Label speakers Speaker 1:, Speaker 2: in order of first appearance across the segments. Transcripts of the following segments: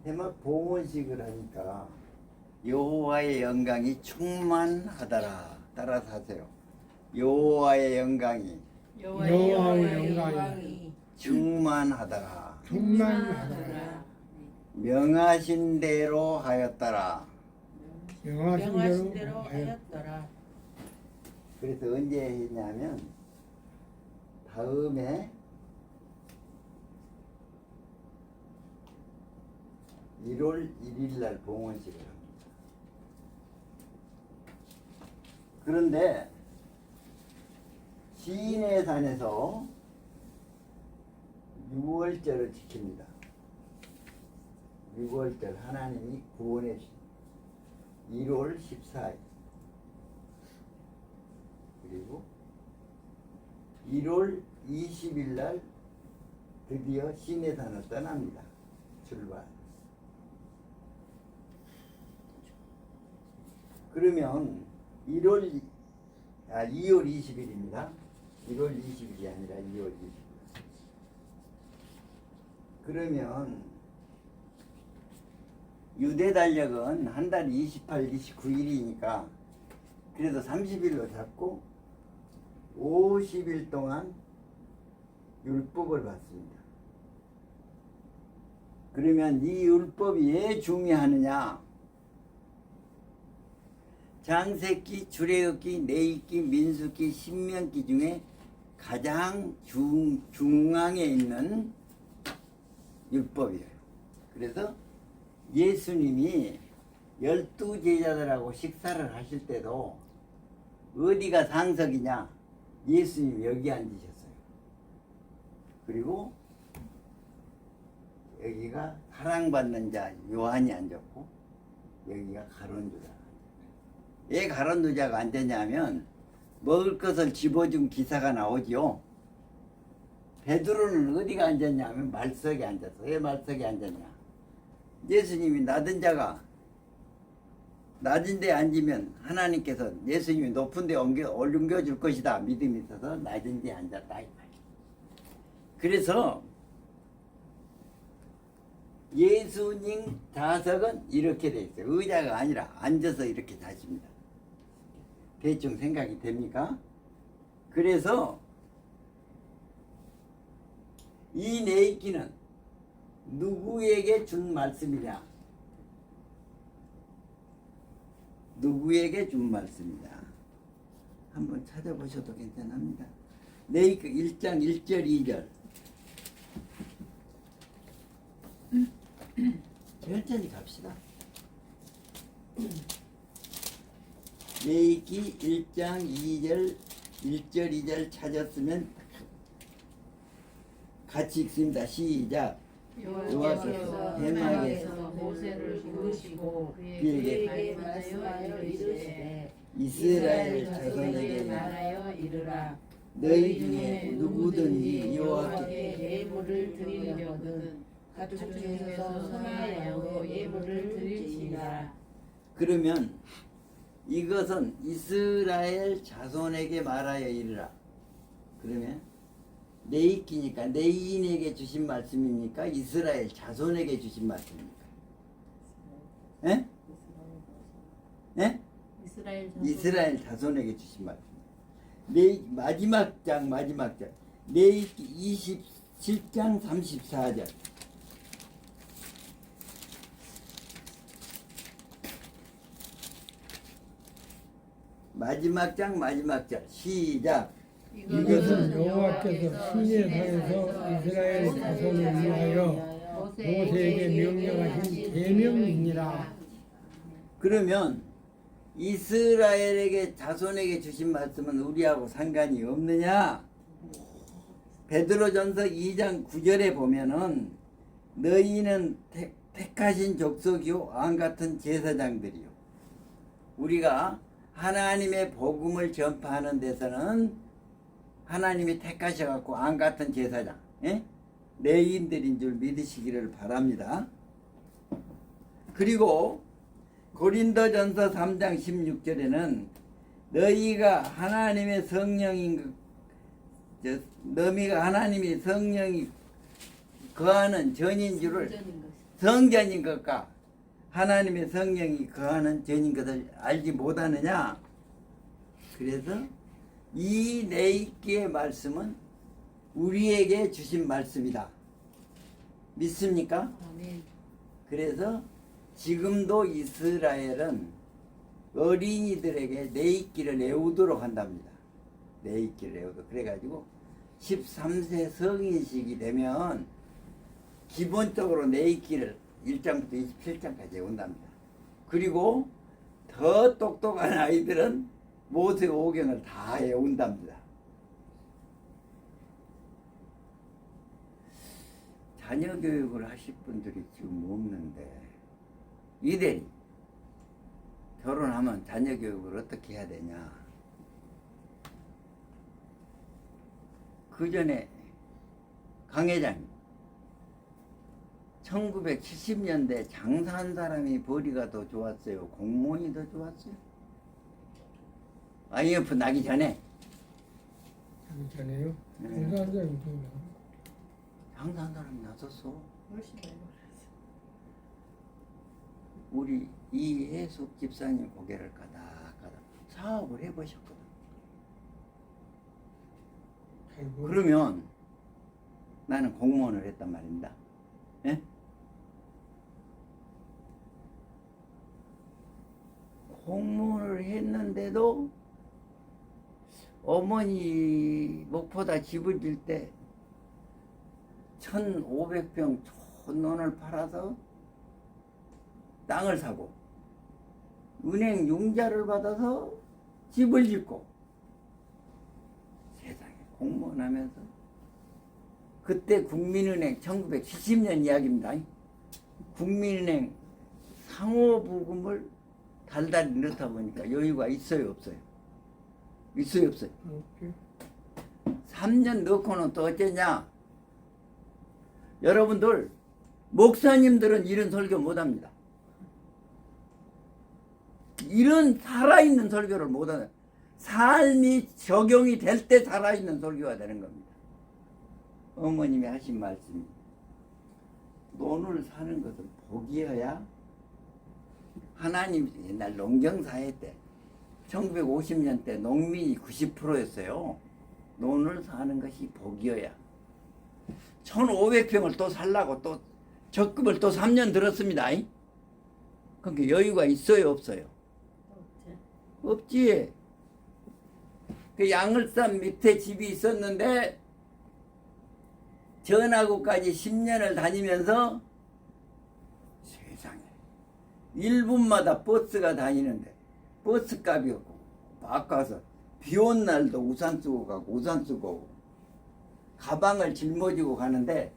Speaker 1: 해막 봉헌식을 하니까 여호와의 영광이 충만하더라. 따라서 하세요. 여호와의 영광이
Speaker 2: 여호와의 영광이
Speaker 1: 충만하더라.
Speaker 2: 충만하더라.
Speaker 1: 명하신 대로 하였더라.
Speaker 2: 명하신 대로 하였더라.
Speaker 1: 그래서 언제 했냐면 다음에 1월 1일 날 봉헌식을 합니다. 그런데 시인의 산에서 6월절을 지킵니다. 6월절 하나님이 구원해 주신 1월 14일 그리고 1월 20일 날 드디어 시내산을 떠납니다. 출발. 그러면 2월 20일입니다. 1월 20일이 아니라 2월 20일. 그러면 유대 달력은 한 달 28, 29일이니까 그래도 30일로 잡고 50일 동안 율법을 받습니다. 그러면 이 율법이 왜 중요하느냐? 장세기, 출애굽기, 레위기, 민수기, 신명기 중에 가장 중앙에 있는 율법이에요. 그래서 예수님이 12제자들하고 식사를 하실 때도 어디가 상석이냐? 예수님 여기 앉으셨어요. 그리고 여기가 사랑받는 자 요한이 앉았고 여기가 가론주자. 왜 가론주자가 앉았냐면 먹을 것을 집어준 기사가 나오지요. 베드로는 어디가 앉았냐면 말석에 앉았어. 왜 말석에 앉았냐? 예수님이 낮은 자가 낮은 데 앉으면 하나님께서 예수님이 높은 데 옮겨줄 것이다 믿음이 있어서 낮은 데 앉았다 이 말이에요. 그래서 예수님 좌석은 이렇게 돼 있어요. 의자가 아니라 앉아서 이렇게 자십니다. 대충 생각이 됩니까? 그래서 이 내익기는 누구에게 준 말씀이냐? 누구에게 준 말씀이냐? 한번 찾아보셔도 괜찮습니다. 내익기 1장 1절 2절 천천히 갑시다. 레위기 1장 2절 1절 2절 찾았으면 같이 읽습니다. 시작.
Speaker 3: 여호와께서 해막에서 모세를 부르시고 그에게 말씀하여 이르시되 이스라엘 자손에게 말하여 이르라. 너희 중에 누구든지 여호와께 예물을 드리려거든 가축 중에서 소나 양으로 예물을 드릴지니라.
Speaker 1: 그러면 이것은 이스라엘 자손에게 말하여 이르라. 그러면 레위기니까 레위인에게 주신 말씀입니까? 이스라엘 자손에게 주신 말씀입니까? 예? 예? 이스라엘 자손에게 주신 말씀. 마지막 장 레위기 27장 34절. 마지막 절 시작.
Speaker 2: 이것은 여호와께서 시내산에서 이스라엘 자손을 위하여 모세에게 명령하신 계명이니라.
Speaker 1: 그러면 이스라엘에게 자손에게 주신 말씀은 우리하고 상관이 없느냐? 베드로전서 2장 9절에 보면은 너희는 택하신 족속이요 왕 같은 제사장들이요. 우리가 하나님의 복음을 전파하는 데서는 하나님이 택하셔갖고 왕 같은 제사장, 예? 레위인들인 줄 믿으시기를 바랍니다. 그리고 고린도전서 3장 16절에는 너희가 하나님의 성령인 너희가 하나님의 성령이 거하는 전인 줄을 성전인 것과 하나님의 성령이 거하는 전인 것을 알지 못하느냐? 그래서 이 내입기의 말씀은 우리에게 주신 말씀이다. 믿습니까?
Speaker 3: 아멘.
Speaker 1: 그래서 지금도 이스라엘은 어린이들에게 내입기를 외우도록 한답니다. 내입기를 외우도록. 그래가지고 13세 성인식이 되면 기본적으로 내입기를 1장부터 27장까지 외운답니다. 그리고 더 똑똑한 아이들은 모세 오경을 다 외운답니다. 자녀 교육을 하실 분들이 지금 없는데 이대리 결혼하면 자녀 교육을 어떻게 해야 되냐? 그 전에 강 회장님 1970년대 장사한 사람이 벌이가 더 좋았어요? 공무원이 더 좋았어요? IMF 나기 전에
Speaker 2: 하기 전에요.
Speaker 1: 네.
Speaker 2: 장사한 사람이 누구야?
Speaker 1: 장사한 사람이 나섰어.
Speaker 3: 훨씬 많이
Speaker 1: 우리 이해숙 집사님 고개를 까닥까닥 사업을 해보셨거든.
Speaker 2: 아이고,
Speaker 1: 그러면 나는 공무원을 했단 말입니다. 예? 공무원을 했는데도 어머니 목포다 집을 질 때 1,500평 촌논을 팔아서 땅을 사고 은행 융자를 받아서 집을 짓고 세상에 공무원 하면서 그때 국민은행 1970년 이야기입니다. 국민은행 상호부금을 달달이 넣다 보니까 여유가 있어요 없어요? 있어요 없어요?
Speaker 2: 이렇게
Speaker 1: 3년 넣고는 또 어쩌냐? 여러분들 목사님들은 이런 설교 못합니다. 이런 살아있는 설교를 못하는, 삶이 적용이 될 때 살아있는 설교가 되는 겁니다. 어머님이 하신 말씀이 논을 사는 것은 복이어야, 하나님 옛날 농경사회 때 1950년 때 농민이 90%였어요. 논을 사는 것이 복이어야. 1,500평을 또 살라고 또 적금을 또 3년 들었습니다. 그러니까 여유가 있어요 없어요? 없지. 그 양을산 밑에 집이 있었는데 전화구까지 10년을 다니면서 세상에 1분마다 버스가 다니는데 버스값이 없고 바꿔서 비 온 날도 우산 쓰고 가고 우산 쓰고 오고 가방을 짊어지고 가는데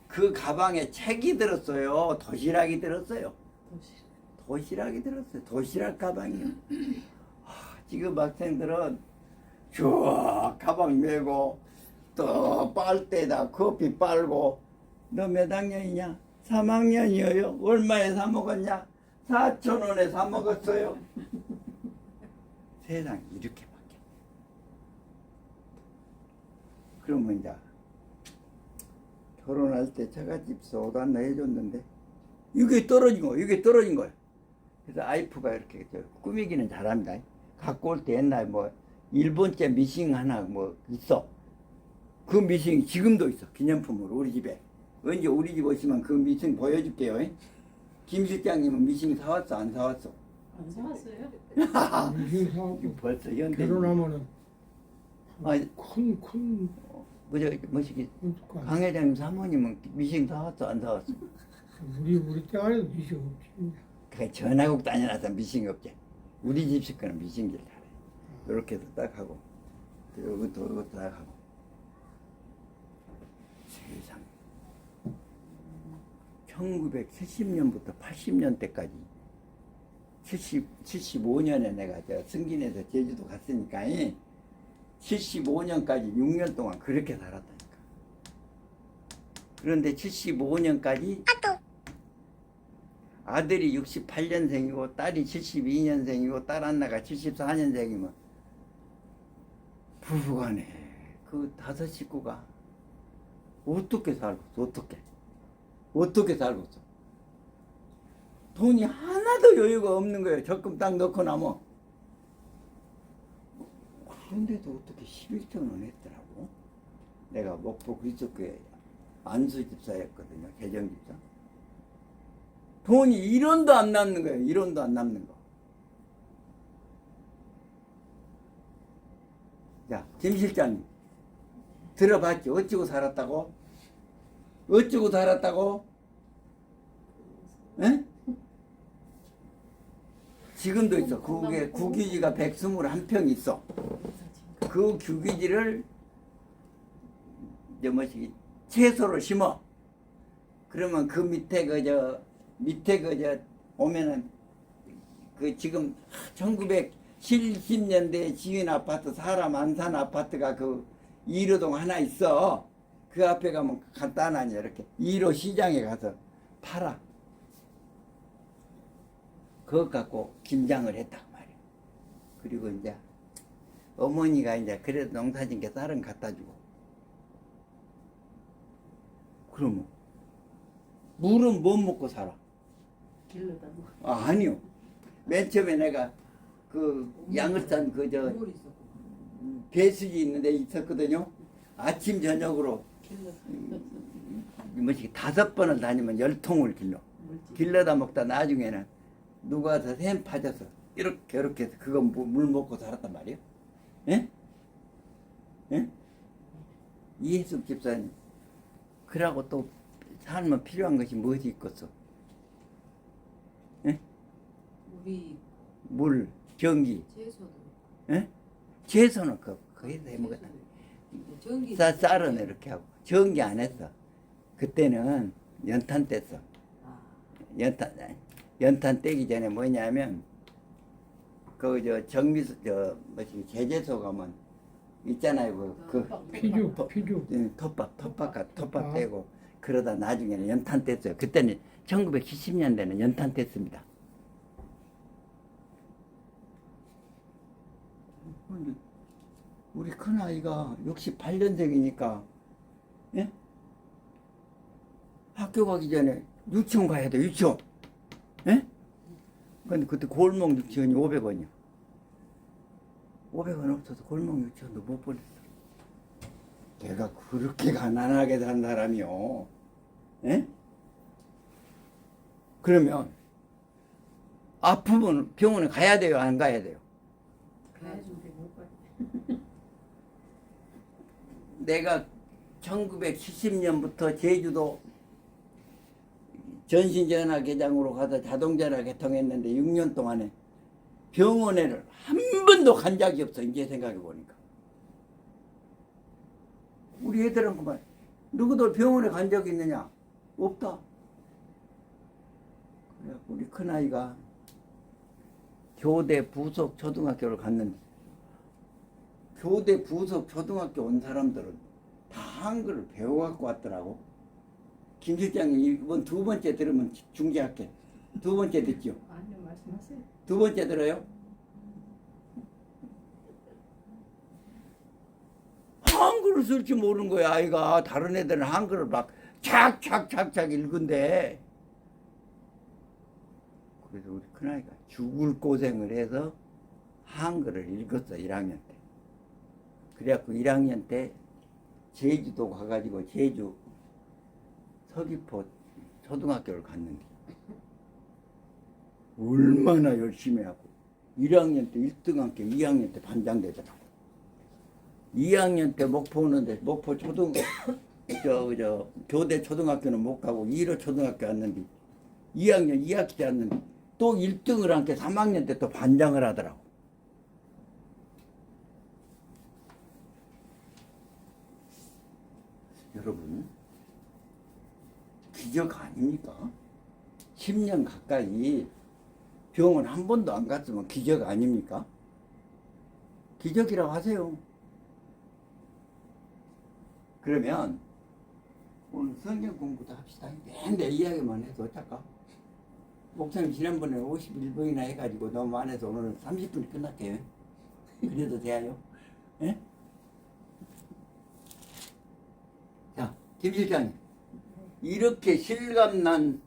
Speaker 1: 그 가방에 책이 들었어요. 도시락이 들었어요. 도시락이 들었어요. 도시락 가방이요. 지금 학생들은 쭉 가방 메고 또 빨대에다 커피 빨고 너 몇 학년이냐? 3학년이에요. 얼마에 사 먹었냐? 4,000원에 사 먹었어요. 세상이 이렇게 바뀌어. 그러면 이제 결혼할 때 처갓집 소도 하나 해줬는데 이게 떨어진 거야. 이게 떨어진 거야. 그래서 아이프가 이렇게 꾸미기는 잘합니다. 갖고 올 때 옛날 뭐 일본제 미싱 하나 뭐 있어. 그 미싱이 지금도 있어. 기념품으로 우리 집에. 언제 우리 집 오시면 그 미싱 보여줄게요. 김 실장님은 미싱 사왔어 안 사왔어?
Speaker 3: 안 사왔어요?
Speaker 2: 미싱 사고
Speaker 1: 벌써 현대.
Speaker 2: 결혼하면은
Speaker 1: 아니,
Speaker 2: 큰
Speaker 1: 뭐시기
Speaker 2: 어떡하-
Speaker 1: 강 회장님 사모님은 미싱 사왔어 안 사왔어?
Speaker 2: 우리 때 안에도 미싱 없지.
Speaker 1: 그 전화국 다녀놔서 미싱이 없지. 우리 집 식구는 미싱기를 잘해. 이렇게 해서 딱 하고 이것도 이것도 딱 하고. 세상 1970년부터 80년 때까지 75년에 내가 저 승진해서 제주도 갔으니까 75년까지 6년 동안 그렇게 살았다니까. 그런데 75년까지 아들이 68년생이고 딸이 72년생이고 딸 하나가 74년생이면 부부간에 그 5 식구가 어떻게 살겠어? 어떻게 살겠어? 돈이 하나도 여유가 없는 거예요. 적금 딱 넣고 나면. 그런데도 어떻게 11천원 했더라고. 내가 목포 그리스도교회 안수집사였거든요. 개정집사. 돈이 1원도 안 남는 거예요. 1원도 안 남는 거. 자, 김 실장님. 들어봤지? 어찌고 살았다고? 어찌고 살았다고? 에? 지금도 있어. 그게 국유지가 121평 있어. 그 국유지를 이제 뭐지 채소로 심어. 그러면 그 밑에 밑에 오면은 그 지금 1970년대 지은 아파트 사람 안 산 아파트가 그 1호동 하나 있어. 그 앞에 가면 간단하냐 이렇게 1호 시장에 가서 팔아. 그것 갖고 김장을 했단 말이야. 그리고 이제 어머니가 이제 그래도 농사진게 쌀은 갖다 주고. 그러면 물은 못 먹고 살아.
Speaker 3: 길러다 뭐.
Speaker 1: 아니요. 맨 처음에 내가 그 양을산 배수지 있는 데 있었거든요. 아침 저녁으로 뭐지 5번을 다니면 10통을 길러. 길러다 먹다 나중에는 누가 와서 샘 파져서 이렇게 해서 그거 물 먹고 살았단 말이에요. 예? 예? 이해숙 집사님. 그러고 또 살면 필요한 것이 무엇이 있겠어? 예?
Speaker 3: 우리
Speaker 1: 물, 전기.
Speaker 3: 채소도.
Speaker 1: 예? 채소는 거기서 해먹었다.
Speaker 3: 전기.
Speaker 1: 쌀은 이렇게 하고. 전기 안 했어. 그때는 연탄 뗐어.
Speaker 3: 아,
Speaker 1: 연탄 떼기 전에 뭐냐면 정미소 뭐지 제재소 가면 있잖아요.
Speaker 2: 피주.
Speaker 1: 톱밥 떼고 그러다 나중에는 연탄 뗐어요. 그때는 1970년대는 연탄 뗐습니다. 우리 큰아이가 68년생이니까 예? 학교 가기 전에 유치원 가야 돼. 유치원. 예? 근데 그때 골목 유치원이 500원이야. 500원 없어서 골목 유치원도 못 보냈어. 내가 그렇게 가난하게 산 사람이요. 예? 그러면 아프면 병원에 가야 돼요? 안 가야 돼요?
Speaker 3: 가야준데 못 가.
Speaker 1: 내가 1970년부터 제주도 전신전화개장으로 가서 자동전화 개통했는데 6년 동안에 병원에를 한 번도 간 적이 없어. 이제 생각해 보니까. 우리 애들은 그만 누구도 병원에 간 적이 있느냐? 없다. 그래갖고 우리 큰아이가 교대 부속 초등학교를 갔는데 교대 부속 초등학교 온 사람들은 다 한글을 배워갖고 왔더라고. 김 실장이 이번 2번째 들으면 중계할게. 2번째 듣죠?
Speaker 3: 아니요, 말씀하세요.
Speaker 1: 2번째 들어요? 한글을 쓸 줄 모르는 거야 아이가. 다른 애들은 한글을 막 착착착착 읽은데 그래서 우리 큰아이가 죽을 고생을 해서 한글을 읽었어 1학년 때. 그래갖고 1학년 때 제주도 가가지고 제주 서귀포 초등학교를 갔는데 얼마나 열심히 하고 1학년 때 1등한 게 2학년 때 반장 되더라고. 2학년 때 목포 오는데 목포 교대 초등학교는 못 가고 1호 초등학교 왔는데 2학년 2학기 때 왔는데 또 1등을 한 게 3학년 때 또 반장을 하더라고. 여러분 기적 아닙니까? 10년 가까이 병원 한 번도 안 갔으면 기적 아닙니까? 기적이라고 하세요. 그러면 오늘 성경 공부도 합시다. 맨날 이야기만 해서 어떨까? 목사님 지난번에 51분이나 해가지고 너무 많아서 오늘 30분이 끝났대요. 그래도 돼요? 예? 자, 김 실장님. 이렇게 실감난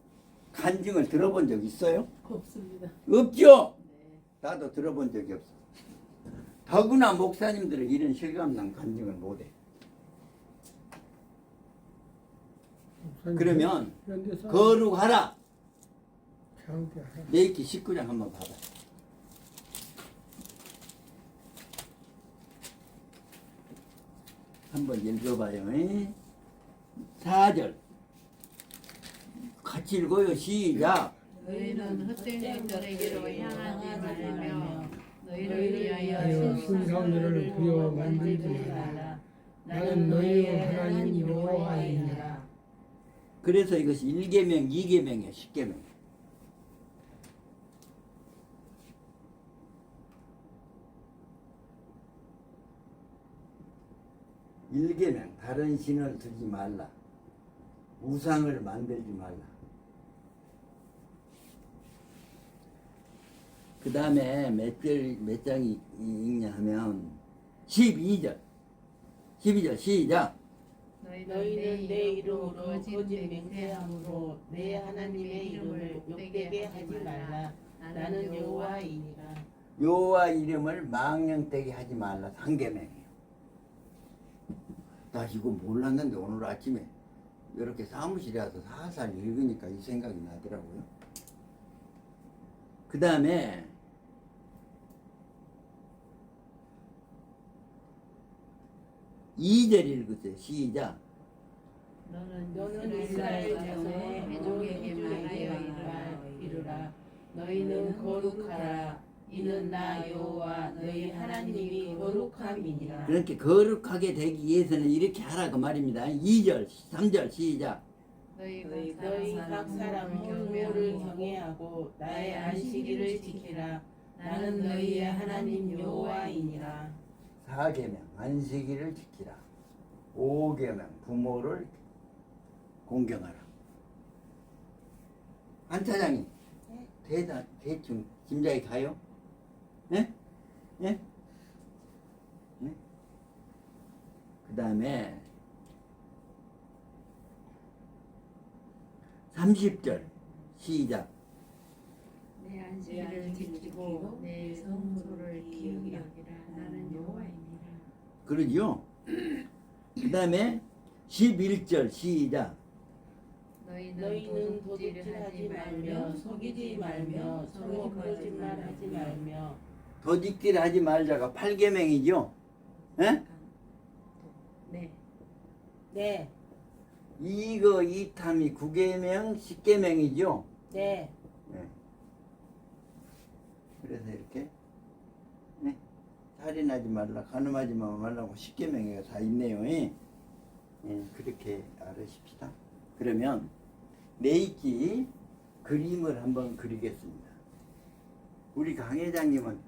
Speaker 1: 간증을 들어본 적 있어요?
Speaker 3: 없습니다.
Speaker 1: 없죠?
Speaker 3: 네.
Speaker 1: 나도 들어본 적이 없어. 더구나 목사님들은 이런 실감난 간증을 못해. 그러면
Speaker 2: 현대사
Speaker 1: 거룩하라.
Speaker 2: 장대하라.
Speaker 1: 레이키 19장 한번 봐봐. 한번 읽어봐요. 4절 같이 읽어요. 시작.
Speaker 4: 너희는 헛된 것들에게로 향하지 말며 너희를 위하여
Speaker 2: 하여
Speaker 4: 신성한
Speaker 2: 신상들을 부여 만들지 말라. 나는 너희의 하나님 여호와이니라.
Speaker 1: 그래서 이것이 1계명, 2계명이야. 10계명. 일계명 다른 신을 두지 말라. 우상을 만들지 말라. 그 다음에 몇 장이 읽냐 하면 12절 시작.
Speaker 4: 너희는 내 이름으로 거짓 맹세함으로 내 하나님의 이름을 욕되게 하지 말라. 나는 여호와이니라.
Speaker 1: 여호와 이름을 망령되게 하지 말라. 3계명이에요. 나 이거 몰랐는데 오늘 아침에 이렇게 사무실에 와서 살살 읽으니까 이 생각이 나더라고요. 그 다음에 2절 읽으세요. 시작.
Speaker 4: 너는 이스라엘 자손의 회족에게 말하여 이르라. 너희는 거룩하라. 이는 나 여호와 너희 하나님이 거룩함이니라.
Speaker 1: 그렇게 거룩하게 되기 위해서는 이렇게 하라 그 말입니다. 2절 3절 시작.
Speaker 4: 너희 각 사람은 경배를 경외하고 나의 안식일을 지키라. 나는 너희의 하나님 여호와이니라.
Speaker 1: 4계명 안식일을 지키라. 5계명 부모를 공경하라. 안 차장님 대충 짐작이 가요? 예? 예? 예? 그 다음에 30절 시작.
Speaker 4: 내 안식일을 지키고 내 성소를 기억이 여기라. 나는 여호와이니라.
Speaker 1: 그러죠? 그 다음에 11절 시작.
Speaker 4: 너희는 도둑질하지 말며 속이지 말며 서로 거짓말하지 말며
Speaker 1: 도둑질 하지 말자가 8계명이죠? 예?
Speaker 4: 네.
Speaker 3: 네.
Speaker 1: 이거 이탐이 9계명 10계명이죠?
Speaker 3: 네.
Speaker 1: 네. 그래서 이렇게 네. 살인하지 말라, 간음하지 말라고 10계명이 다 있네요. 예. 예, 그렇게 알으십시다. 그러면 레이키 그림을 한번 그리겠습니다. 우리 강 회장님은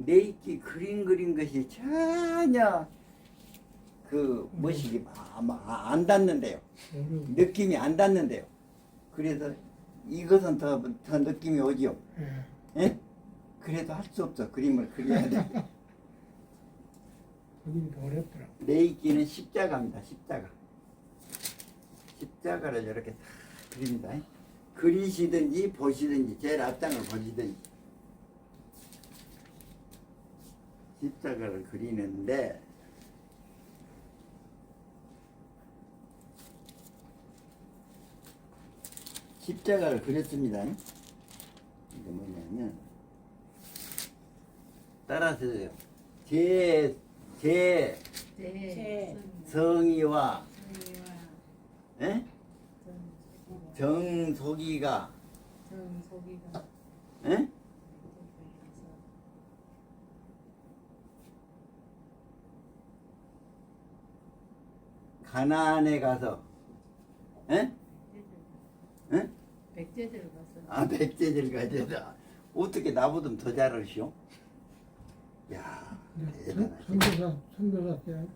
Speaker 1: 레이키 그림 그린 것이 전혀 그 뭐시기 안 닿는데요. 느낌이 안 닿는데요. 그래서 이것은 더 느낌이 오지요. 예? 그래도 할 수 없어. 그림을 그려야 돼.
Speaker 2: 그림 어렵더라.
Speaker 1: 레이키는 십자가입니다. 십자가를 이렇게 다 그립니다. 그리시든지 보시든지 제일 앞장을 보시든지 십자가를 그리는데 십자가를 그렸습니다. 이게 뭐냐면 따라서요. 제 성의와 예? 정속이가 예? 가나안에 가서 예? 예?
Speaker 4: 백제들 가서
Speaker 1: 아 백제들 가져다 어떻게 나보다 더 잘하시오? 야 대단하시.
Speaker 2: 선교사 때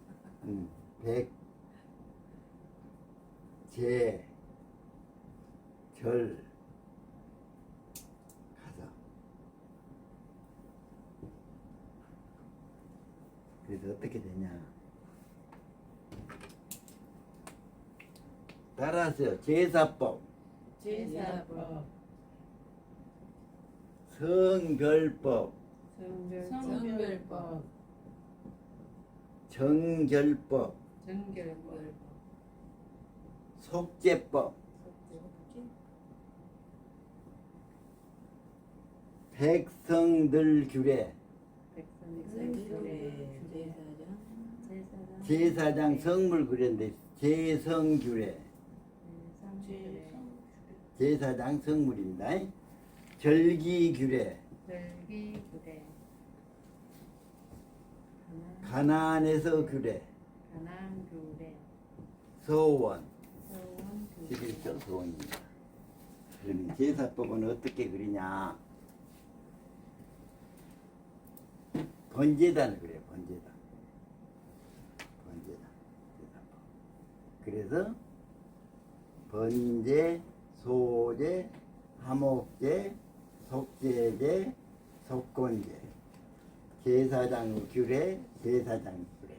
Speaker 1: 백제절 가서 그래서 어떻게 되냐? 따라서 제사법
Speaker 4: 제사법
Speaker 1: 성별법,
Speaker 4: 성별법
Speaker 1: 정결법,
Speaker 4: 정결법
Speaker 1: 속죄법, 백성들 규례, 제사장 성물 규례인데 제성 규례, 제사장 성물입니다. 절기 규례, 가난에서 규례, 서원, 11조 서원입니다. 그럼 제사법은 어떻게 그리냐? 번제단을 그래요. 번제단. 제사법. 그래서 번제, 소제, 화목제, 속제제, 속건제, 제사장 규례, 제사장 규례.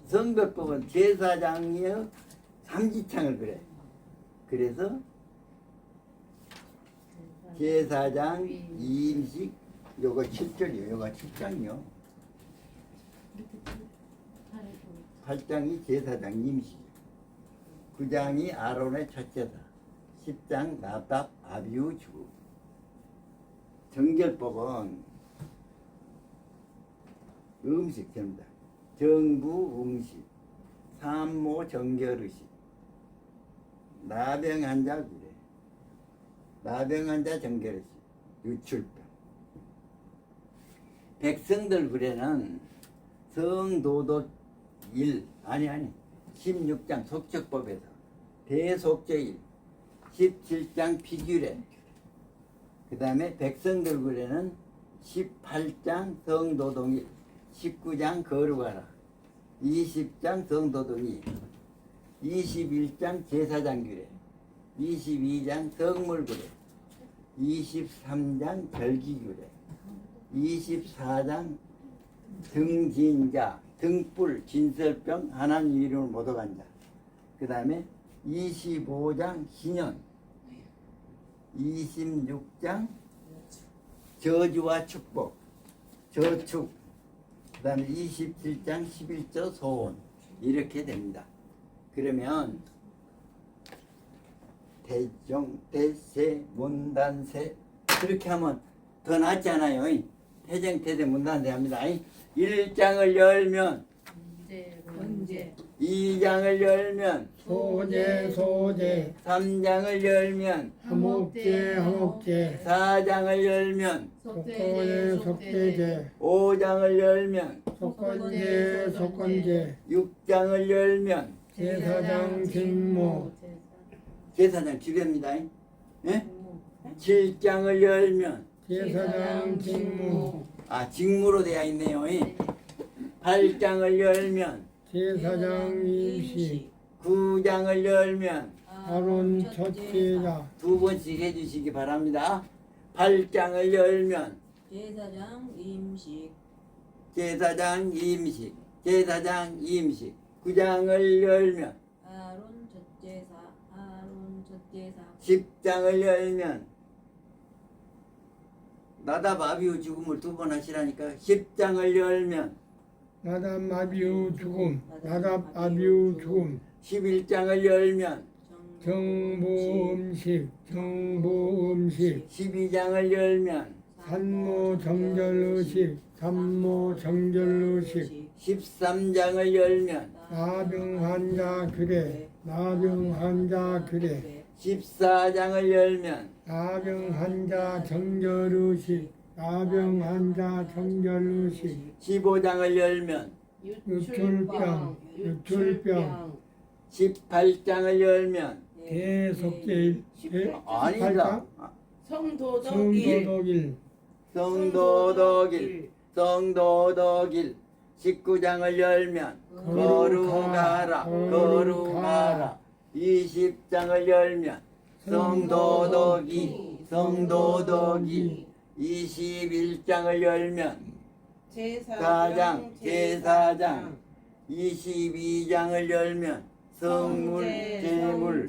Speaker 1: 성별법은 제사장이요 삼지창을 그래. 그래서 제사장 임식 요거 7절이요. 요거 7장이요. 8장이 제사장 임식, 9장이 아론의 첫제사, 10장 나답 아비후 죽음. 정결법은 음식 전부 다. 정부 음식, 산모 정결의식, 나병환자 규례, 나병환자 정결의식, 유출병. 백성들 규례는 성도덕 16장 속적법에서 대속죄 1, 17장 피규례, 그 다음에 백성들 규례는 18장 성도덕 1, 19장 거룩하라, 20장 성도덕 2, 21장 제사장 규례, 22장 성물 규례, 23장 절기 규례, 24장 등진자, 등불, 진설병, 하나님 이름을 못 어간 자. 그 다음에 25장 신년, 26장 저주와 축복, 저축, 그 다음에 27장 11조 소원. 이렇게 됩니다. 그러면 대종, 대세, 문단세 그렇게 하면 더 낫잖아요. 태정, 태세, 문단세 합니다. 1장을 열면
Speaker 4: 번제
Speaker 1: 2장을 열면
Speaker 2: 소제 소제
Speaker 1: 3장을 열면
Speaker 2: 화목제 화목제
Speaker 1: 4장을 열면
Speaker 2: 속고제 속제제
Speaker 1: 5장을 열면
Speaker 2: 속건제 속건제
Speaker 1: 6장을 열면
Speaker 2: 제사장 직무
Speaker 1: 제사장 규례입니다. 예? 7장을 열면
Speaker 2: 제사장 직무
Speaker 1: 직무로 되어 있네요. 8장을 열면
Speaker 2: 제사장 임시
Speaker 1: 9장을 열면
Speaker 2: 아론 첫제자
Speaker 1: 두 번씩 해주시기 바랍니다. 8장을 열면
Speaker 3: 제사장 임식
Speaker 1: 제사장 임식, 제사장 임식. 9장을 열면
Speaker 3: 아론 첫제사
Speaker 1: 10장을 열면 나답 아비후 죽음을 두 번 하시라니까. 10장을 열면
Speaker 2: 나답 아비우 죽음 나답 아비우 죽음
Speaker 1: 11장을 열면
Speaker 2: 정부 음식 정부 음식
Speaker 1: 12장을 열면
Speaker 2: 산모 정절의식 산모 정절의식
Speaker 1: 13장을 열면
Speaker 2: 나병 환자 규례 나병 환자 규례
Speaker 1: 14장을 열면
Speaker 2: 나병 환자 정절의식 나병 환자 정절의식
Speaker 1: 15장을 열면
Speaker 2: 유출병 유출병
Speaker 1: 18장을 열면
Speaker 2: 대속제일
Speaker 1: 아니다.
Speaker 2: 성도덕일
Speaker 1: 성도덕일 19장을 열면 거룩하라 20장을 열면 성도덕이 21장을 열면 제사장 22장을 열면 성물, 제물,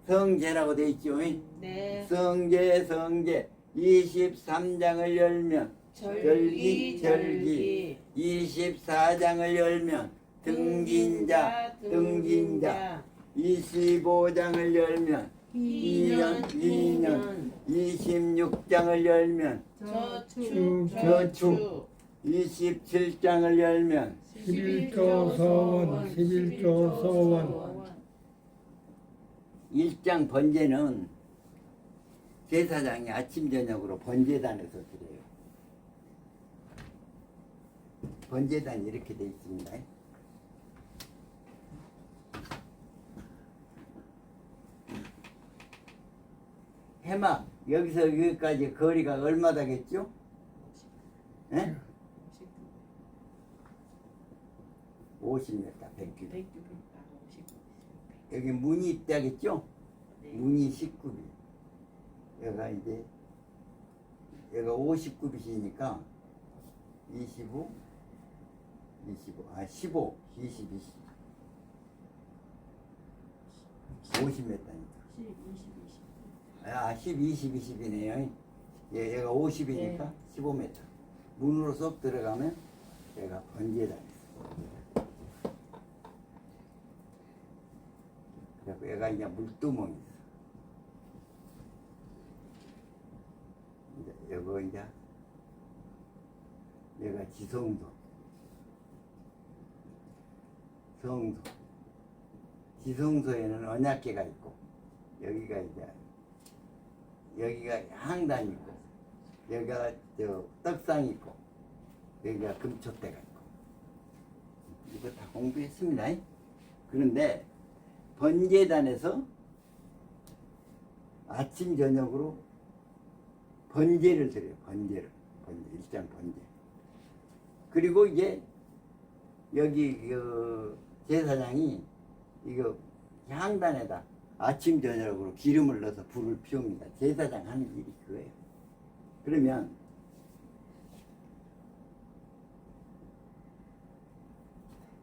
Speaker 1: 성제라고 돼 있죠.
Speaker 4: 네.
Speaker 1: 성제 23장을 열면 절기 24장을 열면 등진자 25장을 열면 이년 26장을 열면 저축 27장을 열면
Speaker 2: 11조 서원
Speaker 1: 1장 번제는 제사장이 아침 저녁으로 번제단에서 드려요. 번제단이 이렇게 돼 있습니다. 해막 여기서 여기까지 거리가 얼마다겠죠? 예? 50m, 100km. 여기 문이 있다겠죠? 문이 19비. 여기가 이제 여기가 59빛이니까 15, 15, 20, 50m니까. 10, 20, 20이네요. 얘가 50이니까 15m. 문으로 쏙 들어가면 얘가 번제다. 그래서 얘가 이제 물두멍이 있어. 이제 요거 이제 얘가 지성소. 성소. 지성소에는 언약궤가 있고 여기가 이제 여기가 향단이 있고 여기가 저 떡상이 있고 여기가 금초대가 있고 이거 다 공부했습니다. 그런데 번제단에서 아침 저녁으로 번제를 드려요. 번제 일장 번제. 그리고 이제 여기 그 제사장이 이거 향단에다 아침 저녁으로 기름을 넣어서 불을 피웁니다. 제사장 하는 일이 그거예요. 그러면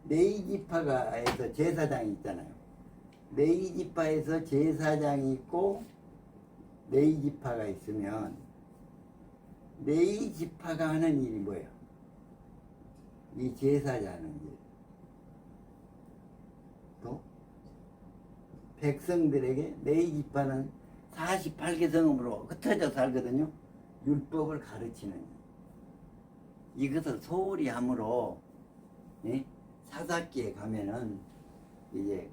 Speaker 1: 네이지파가에서 제사장이 있잖아요. 네이지파에서 제사장이 있고 네이지파가 있으면 네이지파가 하는 일이 뭐예요? 이 제사장 하는 일. 또 백성들에게 네이지파는 48개 성읍으로 흩어져 살거든요. 율법을 가르치는 일. 이것을 소홀히 함으로 예? 사사기에 가면은 이제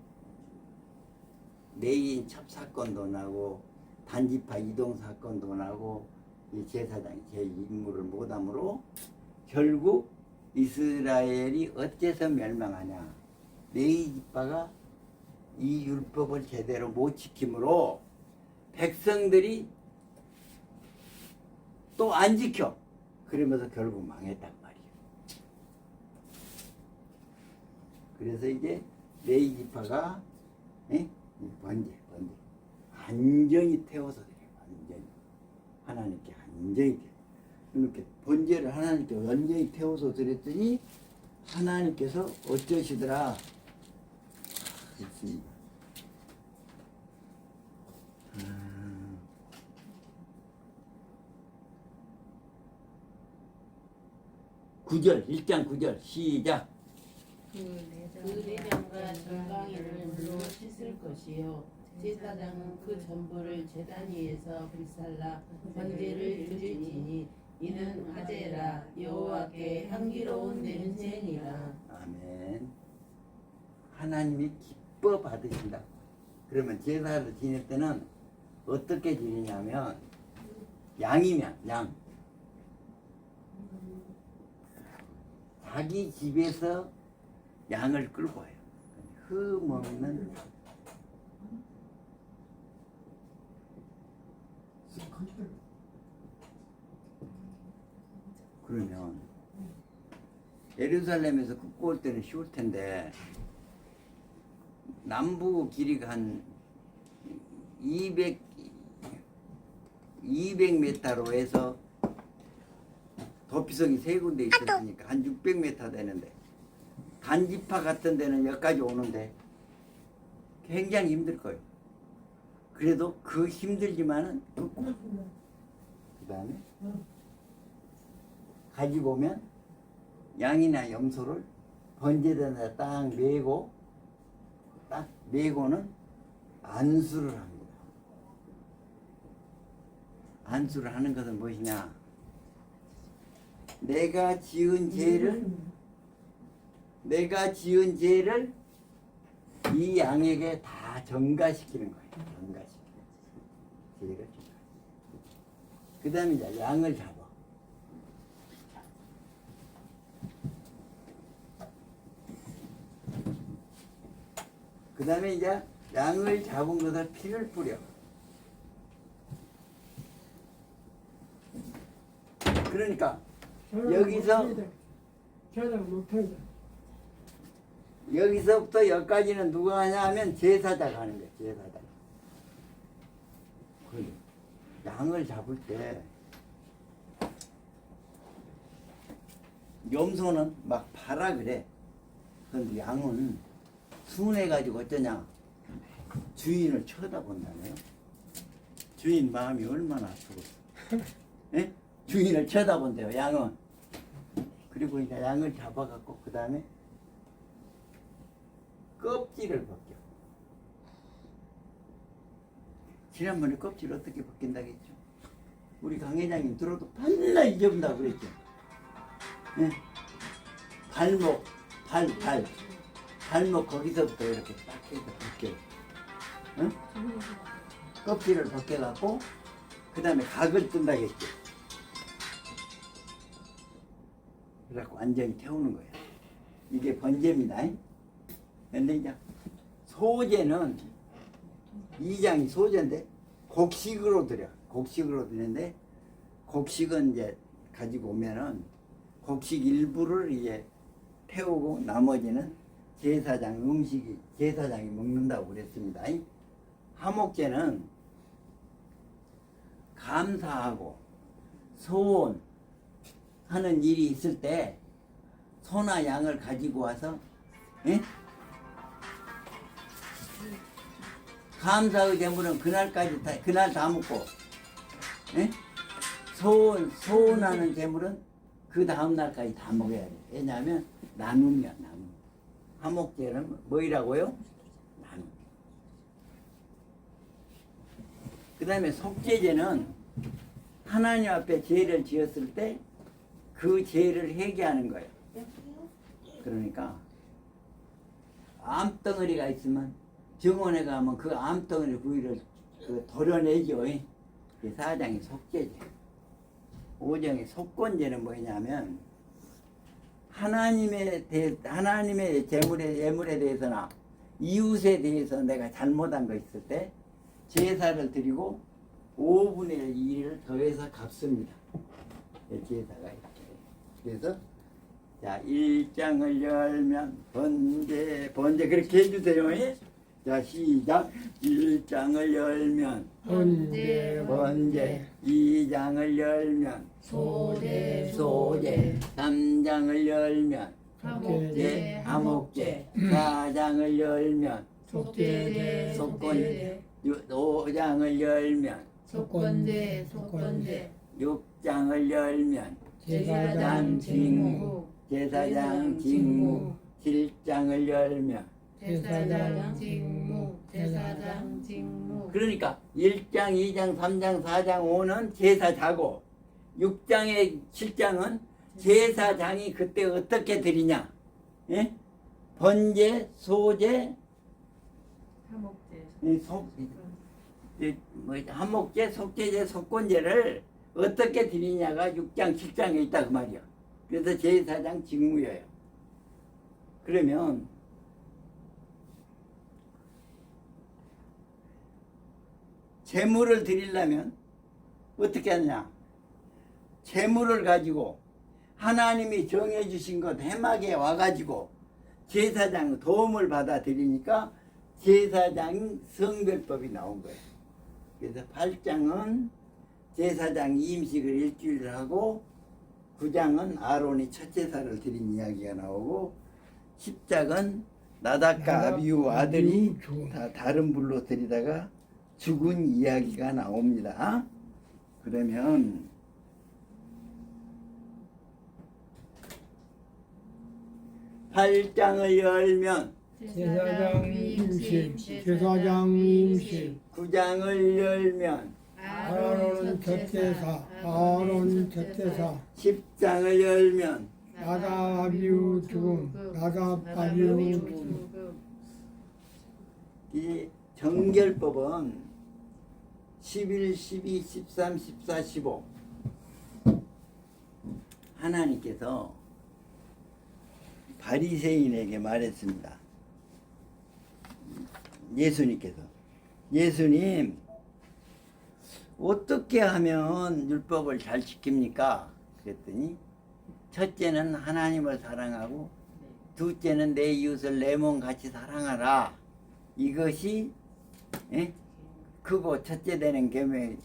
Speaker 1: 내인 첩사건도 나고 단지파 이동 사건도 나고 이 제사장이 제 임무를 못함으로 결국 이스라엘이 어째서 멸망하냐? 네이지파가 이 율법을 제대로 못 지킴으로 백성들이 또 안 지켜. 그러면서 결국 망했단 말이에요. 그래서 이제 네이지파가 번제 완전히 태워서 드려요. 완전히 하나님께 완전히 이렇게 번제를 하나님께 완전히 태워서 드렸더니 하나님께서 어쩌시더라 했습니다. 구절 1장 9절 시작.
Speaker 4: 그 내장과 정강이를 물로 씻을 것이요 제사장은 그 전부를 제단 위에서 불살라 번제를 드릴지니 이는 화제라 여호와께 향기로운 냄새니라.
Speaker 1: 아멘. 하나님이 기뻐 받으신다. 그러면 제사를 지낼 때는 어떻게 지내냐면 양이면 양 자기 집에서 양을 끌고 와요. 흠 없는 그러면 예루살렘에서 굽고 올 때는 쉬울 텐데 남부 길이가 한 200m로 해서 도피성이 세 군데 있었으니까 한 600m 되는데 단지파 같은 데는 여기까지 오는데 굉장히 힘들 거예요. 그래도 그 힘들지만은 그 다음에 가지고 오면 양이나 염소를 번제단에다 딱 메고 딱 메고는 안수를 합니다. 안수를 하는 것은 무엇이냐? 내가 지은 죄를 이 양에게 다 전가시키는 거예요. 전가시키는 죄를 전가. 그 다음에 이제 양을 잡아. 그 다음에 이제 양을 잡은 것을 피를 뿌려. 그러니까 여기서부터 여기까지는 누가 하냐 하면 제사자가 하는 거예요. 제사자. 그 양을 잡을 때 염소는 막 파라 그래. 그런데 양은 순해가지고 어쩌냐? 주인을 쳐다본다네요. 주인 마음이 얼마나 아프겠어. 예? 주인을 쳐다본대요, 양은. 그리고 이제 양을 잡아갖고 그 다음에 껍질을 벗겨. 지난번에 껍질 어떻게 벗긴다고 했죠? 우리 강 회장님 들어도 반날 잊어본다고 그랬죠? 네. 발목, 발목 거기서부터 이렇게 딱 해서 벗겨. 응? 껍질을 벗겨갖고 그 다음에 각을 뜬다고 했죠? 그래갖고 완전히 태우는 거예요. 이게 번제입니다. 근데 이제 소제는 이장이 소제인데 곡식으로 드려. 곡식으로 드리는데 곡식은 이제 가지고 오면은 곡식 일부를 이제 태우고 나머지는 제사장이 먹는다고 그랬습니다. 화목제는 감사하고 소원 하는 일이 있을 때 소나 양을 가지고 와서 감사의 제물은 그날 다 먹고 소원하는 제물은 그 다음 날까지 다 먹어야 돼. 왜냐하면 나눔이야. 화목제는 뭐이라고요? 나눔. 그 다음에 속죄제는 하나님 앞에 죄를 지었을 때 그 죄를 회개하는 거예요. 그러니까 암덩어리가 있으면 정원에 가면 그 암덩어리 부위를 도려내죠. 사장이 속죄제. 오정의 속건제는 뭐냐면 하나님의 예물에 대해서나 이웃에 대해서 내가 잘못한 거 있을 때 제사를 드리고 5분의 1을 더해서 갚습니다. 제사가 있죠. 그래서 자 1장을 열면 번제 그렇게 해주세요. 자 시작. 1장을 열면 번제 2장을 열면 소제 3장을 열면 화목제 4장을 열면 속건제 5장을 열면
Speaker 2: 속건제
Speaker 1: 6장을 열면 제사장 직무 7장을 열면
Speaker 2: 제사장 직무
Speaker 1: 그러니까 1장, 2장, 3장, 4장, 5는 제사자고 6장에 7장은 제사장이 그때 어떻게 드리냐? 예? 번제, 소제, 화목제, 속죄제, 속건제를 어떻게 드리냐가 6장, 7장에 있다 그 말이야. 그래서 제사장 직무예요. 그러면 제물을 드리려면 어떻게 하느냐? 제물을 가지고 하나님이 정해주신 것 해막에 와가지고 제사장 도움을 받아 드리니까 제사장 성별법이 나온 거예요. 그래서 8장은 제사장 임식을 일주일 하고 9장은 아론이 첫 제사를 드린 이야기가 나오고 10장은 나답과 아비우 아들이
Speaker 2: 아비후 죽음.
Speaker 1: 다 다른 불로 들이다가 죽은 이야기가 나옵니다. 그러면 팔장을 열면
Speaker 2: 제사장 임식, 제사장 임식,
Speaker 1: 구장을 열면
Speaker 2: 아론 첫제사, 아론 첫제사,
Speaker 1: 십장을 열면
Speaker 2: 나답 아비후 죽음, 나답 아비후 죽음.
Speaker 1: 이 정결법은 11, 12, 13, 14, 15 하나님께서 바리새인에게 말했습니다. 예수님께서 예수님 어떻게 하면 율법을 잘 지킵니까? 그랬더니 첫째는 하나님을 사랑하고 둘째는 내 이웃을 내 몸 같이 사랑하라. 이것이 크고 첫째 되는 계명,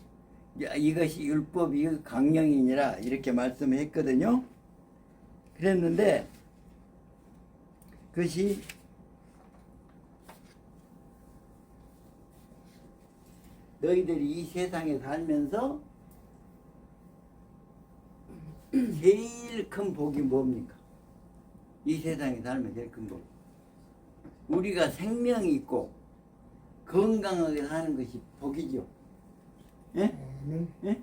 Speaker 1: 이것이 율법이 강령이니라 이렇게 말씀을 했거든요. 그랬는데 그것이 너희들이 이 세상에 살면서 제일 큰 복이 뭡니까? 이 세상에 살면 제일 큰 복. 우리가 생명이 있고 건강하게 사는 것이 복이죠. 예?
Speaker 2: 아멘.
Speaker 1: 예?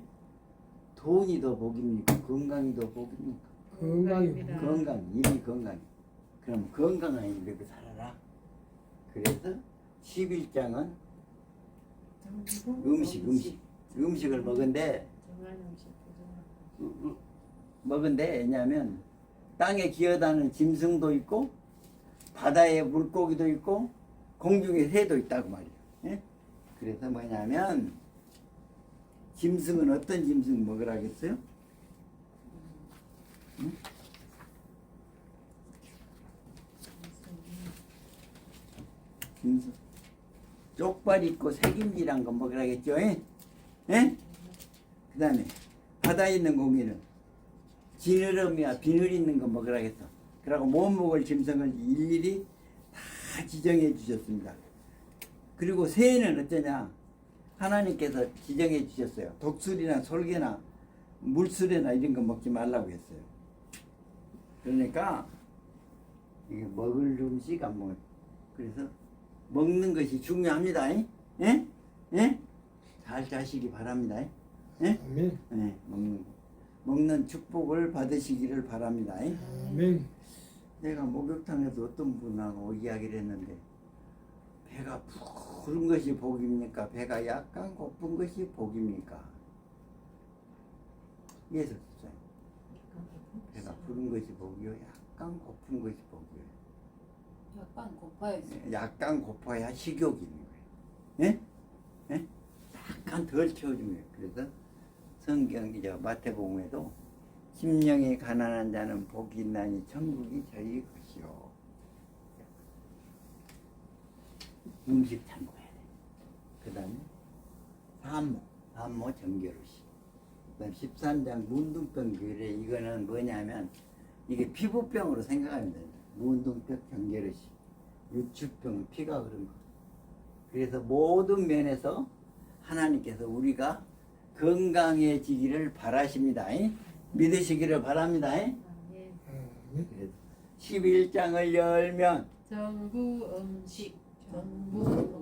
Speaker 1: 돈이 더 복입니까? 건강이 더 복입니까?
Speaker 2: 건강입니다.
Speaker 1: 건강, 이미 건강. 그럼 건강한 일로 살아라. 그래서 11장은 음식을 먹은데 왜냐면 땅에 기어다니는 짐승도 있고 바다에 물고기도 있고 공중에 새도 있다고 말이에요. 예? 그래서 뭐냐면 짐승은 어떤 짐승 먹으라겠어요? 응? 짐승 쪽발 있고 새김질한 거 먹으라겠죠? 예? 예? 그 다음에 바다에 있는 고기는 지느러미와 비늘 있는 거 먹으라겠어. 그러고 못 먹을 짐승을 일일이 다 지정해 주셨습니다. 그리고 새는 어쩌냐? 하나님께서 지정해 주셨어요. 독수리나 솔개나 물수레나 이런 거 먹지 말라고 했어요. 그러니까 이게 먹을 음식 안 먹을. 그래서 먹는 것이 중요합니다. 예? 예? 잘 자시기 바랍니다. 예?
Speaker 2: 아멘.
Speaker 1: 예, 먹는 축복을 받으시기를 바랍니다.
Speaker 2: 아멘.
Speaker 1: 내가 목욕탕에서 어떤 분하고 이야기를 했는데 배가 부른 것이 복입니까? 배가 약간 고픈 것이 복입니까? 예수 님 배가 부른 것이 복이요, 약간 고픈 것이 복이요.
Speaker 3: 약간 고파야지.
Speaker 1: 약간 고파야 식욕이 있는 거예요. 예? 예? 약간 덜 채워주는 거예요. 그래서 성경 마태복음에도 심령이 가난한 자는 복이 있나니 천국이 저희 것이요. 음식 잘 먹어야 돼. 그 다음에 산모 정결의식. 그 다음 13장 문둥병 규례. 이거는 뭐냐면 이게 피부병으로 생각하면 됩니다. 문둥병 정결의식. 유축병 피가 흐른 거. 그래서 모든 면에서 하나님께서 우리가 건강해지기를 바라십니다. 믿으시기를 바랍니다. 그래서 11장을 열면
Speaker 4: 정부 음식,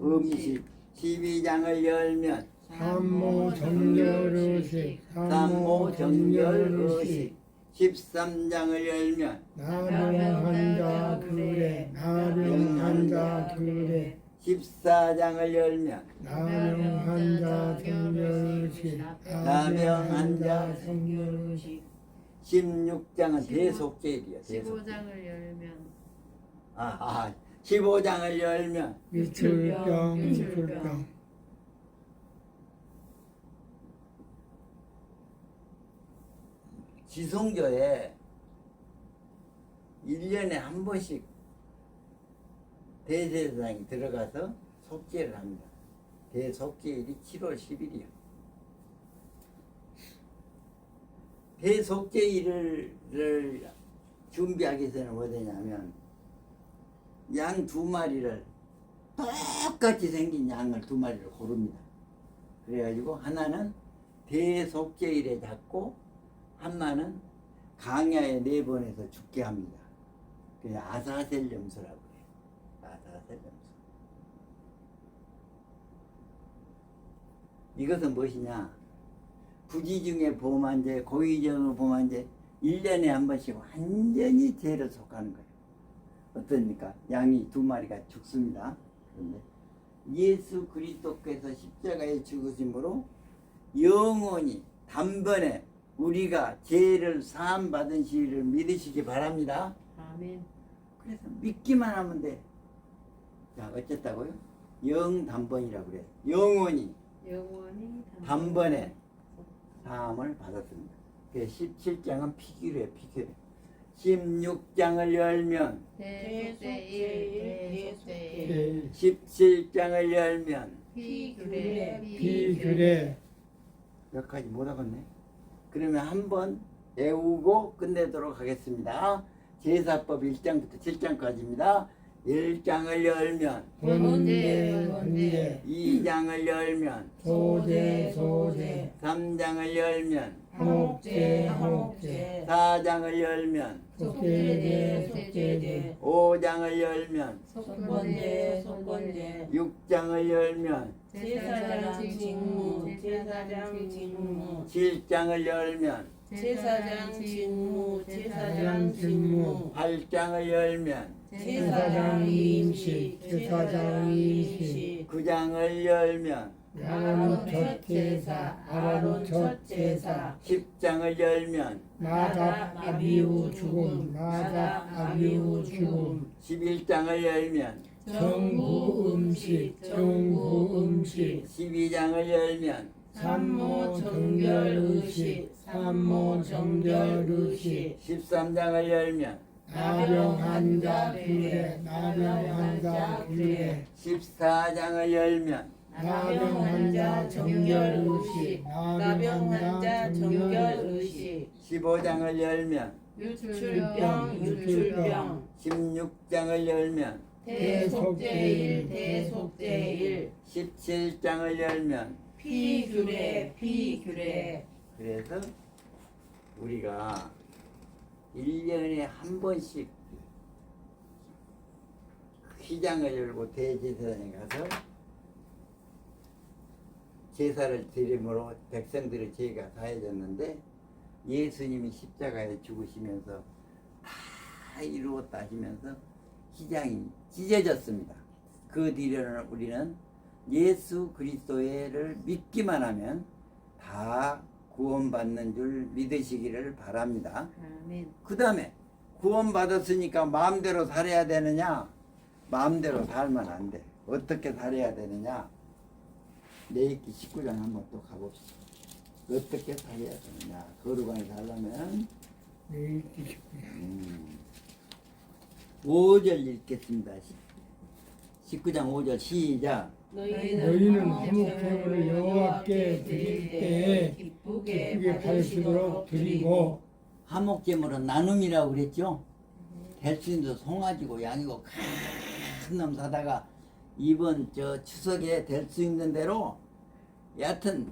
Speaker 1: 음식, 12장을 열면
Speaker 2: 산모 정결의식,
Speaker 1: 산모 정결의식, 13장을 열면
Speaker 2: 나병한 자 그래, 나병한 자 그래,
Speaker 1: 14장을 열면
Speaker 2: 나병한 자 정결의식, 나병한 자
Speaker 4: 정결의식,
Speaker 1: 16장은 대속죄일이야.
Speaker 4: 15장을 열면
Speaker 1: 15장을 열면
Speaker 2: 유출병, 유출병.
Speaker 1: 지성교에 1년에 한 번씩 대제사장이 들어가서 속죄를 합니다. 대속죄일이 7월 10일이요. 대속죄일을 준비하기 위해서는 뭐 되냐면 양 두 마리를 똑같이 생긴 양을 두 마리를 고릅니다. 그래가지고 하나는 대속제일에 잡고 한마는 강야에 내보내서 죽게 합니다. 그냥 아사셀 염소라고 해요. 아사셀 염소. 이것은 무엇이냐? 부지 중에 보만제, 고의정을 보만제 1년에 한 번씩 완전히 죄를 속하는 거예요. 어떻습니까? 양이 두 마리가 죽습니다. 그런데 예수 그리스도께서 십자가에 죽으심으로 영원히 단번에 우리가 죄를 사함 받은 시를 믿으시기 바랍니다.
Speaker 4: 아멘.
Speaker 1: 그래서 믿기만 하면 돼. 자, 어쨌다고요? 영단번이라고 그래요. 영원히
Speaker 4: 영원히
Speaker 1: 단번에 사함을 받았습니다. 17장은 피규래, 피규래. 16장을 열면
Speaker 4: 대속제일 대속제일
Speaker 1: 17장을 열면
Speaker 4: 피규래
Speaker 2: 비규례
Speaker 1: 몇 가지 못 하겠네. 그러면 한번 외우고 끝내도록 하겠습니다. 제사법 1장부터 7장까지입니다. 1장을 열면
Speaker 2: 번제
Speaker 1: 2장을 열면
Speaker 2: 소제 소제
Speaker 1: 3장을 열면
Speaker 2: 한옥제 한옥제
Speaker 1: 4장을 열면
Speaker 2: 속제제 속제제
Speaker 1: 5장을 열면
Speaker 4: 속건제 속건제
Speaker 1: 6장을 열면
Speaker 4: 제사장 직무 제사장 직무
Speaker 1: 7장을 열면
Speaker 4: 제사장 직무 제사장 직무
Speaker 1: 8장을 열면
Speaker 2: 제사장 임시 제사장 임시
Speaker 1: 9장을 열면
Speaker 2: 아론 첫 제사 아론 첫 제사
Speaker 1: 10장을 열면
Speaker 2: 나답 아비우 죽음 나답 아비우 죽음
Speaker 1: 11장을 열면
Speaker 2: 정부 음식 정부 음식
Speaker 1: 12장을 열면
Speaker 2: 산모 정결 의식 산모 정결 의식
Speaker 1: 13장을 열면
Speaker 2: 나병 환자 규례 나병 환자 규례
Speaker 1: 14장을 열면
Speaker 2: 나병 환자 정결 의식
Speaker 4: 나병 환자 정결 의식
Speaker 1: 15장을 열면
Speaker 4: 유출병 유출병
Speaker 1: 16장을 열면
Speaker 4: 대속제일 대속제일
Speaker 1: 17장을 열면
Speaker 4: 피규례 피규례
Speaker 1: 그래서 우리가 1년에 한 번씩 휘장을 열고 대제사장에 가서 제사를 드림으로 백성들의 죄가 사해졌는데 예수님이 십자가에 죽으시면서 다 이루었다 하시면서 휘장이 찢어졌습니다. 그 뒤로는 우리는 예수 그리스도를 믿기만 하면 다 구원받는 줄 믿으시기를 바랍니다.
Speaker 4: 아멘.
Speaker 1: 그 다음에 구원받았으니까 마음대로 살아야 되느냐? 마음대로 살면 안 돼. 어떻게 살아야 되느냐? 레위기 19장 한번 또 가봅시다. 어떻게 살아야 되느냐? 거룩하게 살려면 5절 읽겠습니다. 19장 5절 시작.
Speaker 2: 너희는 화목제물을 여호와께 드릴 때에 기쁘게 받으시도록 드리고
Speaker 1: 화목제물은 나눔이라고 그랬죠? 될 수 있는 송아지고 양이고 큰 놈 사다가 이번 저 추석에 될 수 있는 대로 여하튼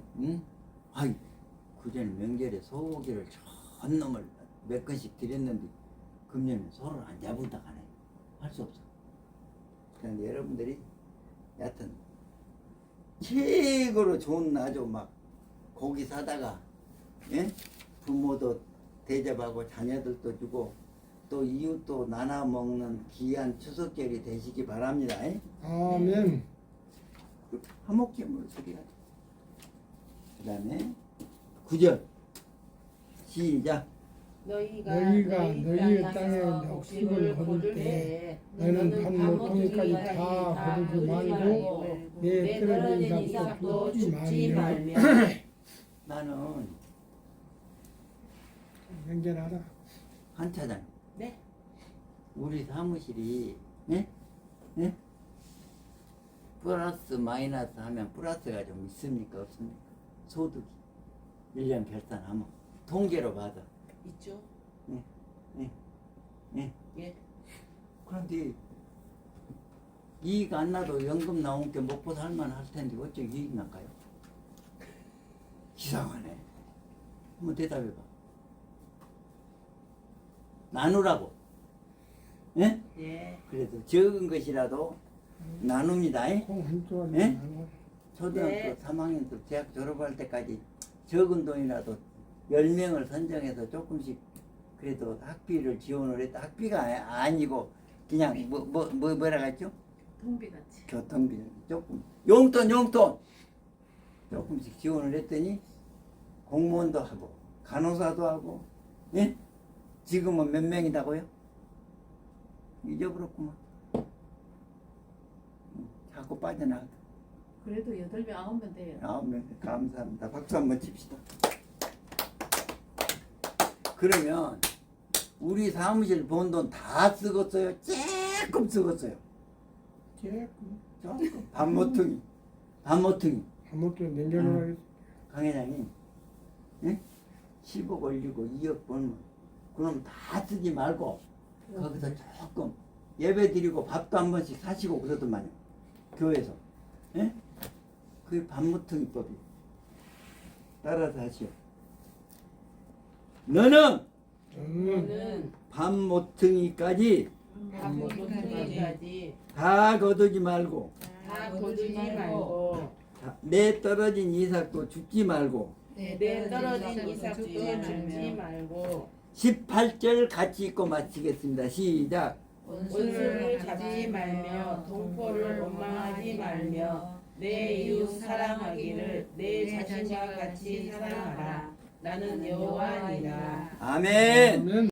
Speaker 1: 아이 그전에 명절에 소고기를 전 놈을 몇 건씩 드렸는데 금년에 소를 안 잡을다 가네. 할 수 없어. 그런데 여러분들이 여하튼 최고로 좋은 아주 막 고기 사다가 예? 부모도 대접하고 자녀들도 주고 또 이웃도 나눠 먹는 귀한 추석절이 되시기 바랍니다. 예?
Speaker 2: 아멘.
Speaker 1: 화목제물을 드려야죠. 그 다음에 9절 시작.
Speaker 4: 너희가
Speaker 2: 너희 땅에 곡식을 거둘 때 너는 한 모퉁이까지 다 거두지 말고 내 떨어진 이삭도 죽지 말며
Speaker 1: 나는
Speaker 2: 명절하라.
Speaker 1: 한 차장.
Speaker 4: 네.
Speaker 1: 우리 사무실이 예? 예? 플러스 마이너스 하면 플러스가 좀 있습니까 없습니까? 소득이 1년 결산하면 통계로 받아.
Speaker 4: 있죠.
Speaker 1: 예?
Speaker 4: 예.
Speaker 1: 그런데 이익 안 나도 연금 나온 게 먹고 살만 할 텐데 어째 이익 날까요? 이상하네. 한번 대답해봐. 나누라고. 예?
Speaker 4: 예.
Speaker 1: 그래도 적은 것이라도 나눕니다.
Speaker 2: 콩한 조각
Speaker 1: 예?
Speaker 2: 나눠.
Speaker 1: 초등학교
Speaker 4: 네.
Speaker 1: 3학년 때 대학 졸업할 때까지 적은 돈이라도 10명을 선정해서 조금씩 그래도 학비를 지원을 했다. 학비가 아니고 그냥 뭐라 했죠?
Speaker 3: 통비같이.
Speaker 1: 교통비 조금 용돈 조금씩 지원을 했더니 공무원도 하고 간호사도 하고 예? 지금은 몇 명이다고요? 잊어버렸구만. 자꾸 빠져나가.
Speaker 3: 그래도 8명, 9명 돼요.
Speaker 1: 9명 감사합니다. 박수 한번 칩시다. 그러면 우리 사무실 번 돈 다 쓰겠어요? 조금 쓰겠어요? 조금. 반모퉁이.
Speaker 2: 아무것도 남겨놓으라.
Speaker 1: 강 회장님, 예? 10억 올리고 2억 벌면 그럼 다 쓰지 말고 거기서 조금 예배 드리고 밥도 한 번씩 사시고 그러더만요. 교회에서. 예? 그게 반모퉁이법이. 따라서 하시오. 너는
Speaker 4: 너는
Speaker 1: 반모퉁이까지
Speaker 4: 밥모퉁이까지
Speaker 1: 다 거두지 말고
Speaker 4: 다 거두지 말고
Speaker 1: 내 떨어진 이삭도 죽지 말고
Speaker 4: 내 떨어진 이삭도 죽지 말고
Speaker 1: 18절 같이 읽고 마치겠습니다. 시작.
Speaker 4: 원수를 갚지 말며 동포를 원망하지 말며 내 이웃 사랑하기를 내 자신과 같이 사랑하라. 나는 여호와니라.
Speaker 1: 아멘.
Speaker 2: 아멘.